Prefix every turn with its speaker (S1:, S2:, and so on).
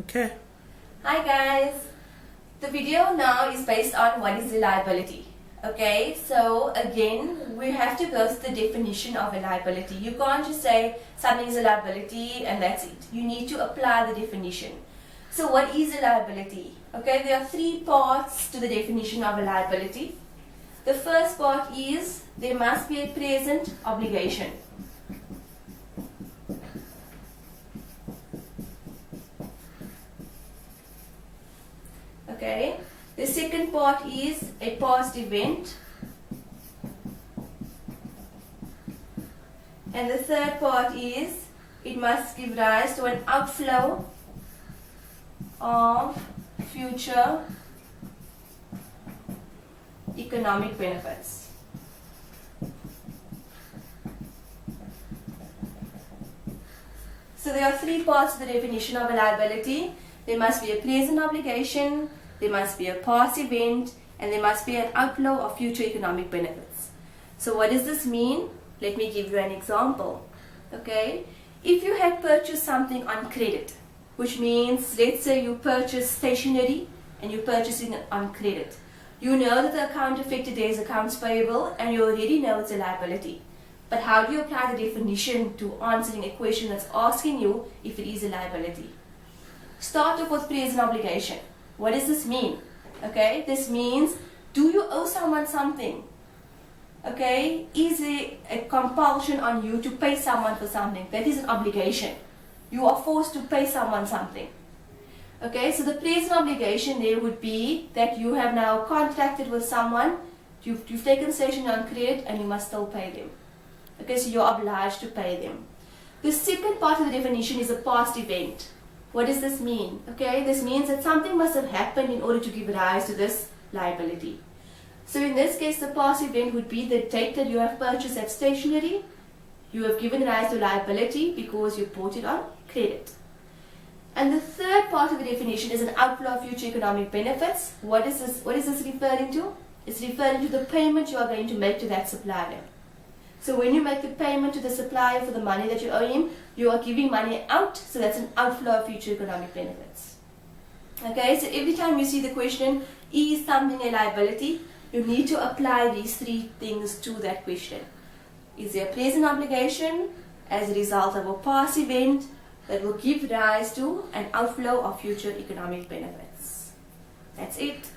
S1: Okay.
S2: Hi guys, the video now is based on what is a liability. Okay, so again we have to go to the definition of a liability. You can't just say something is a liability and that's it. You need to apply the definition. So what is a liability? Okay, there are three parts to the definition of a liability. The first part is there must be a present obligation. Okay. The second part is a past event. And the third part is it must give rise to an outflow of future economic benefits. So there are three parts to the definition of a liability. There must be a present obligation, there must be a past event, and there must be an outflow of future economic benefits. So what does this mean? Let me give you an example. Okay, if you had purchased something on credit, which means let's say you purchase stationery and you're purchasing it on credit. You know that the account affected there is accounts payable and you already know it's a liability. But how do you apply the definition to answering a question that's asking you if it is a liability? Start off with present obligation. What does this mean? Okay, this means, do you owe someone something? Okay, is it a compulsion on you to pay someone for something? That is an obligation. You are forced to pay someone something. Okay, so the present obligation there would be that you have now contracted with someone, you've taken stationery on credit and you must still pay them. Okay, so you're obliged to pay them. The second part of the definition is a past event. What does this mean? Okay, this means that something must have happened in order to give rise to this liability. So in this case, the past event would be the date that you have purchased that stationery. You have given rise to liability because you bought it on credit. And the third part of the definition is an outflow of future economic benefits. What is this referring to? It's referring to the payment you are going to make to that supplier. So when you make the payment to the supplier for the money that you owe him, you are giving money out, so that's an outflow of future economic benefits. Okay, so every time you see the question, is something a liability, you need to apply these three things to that question. Is there a present obligation as a result of a past event that will give rise to an outflow of future economic benefits? That's it.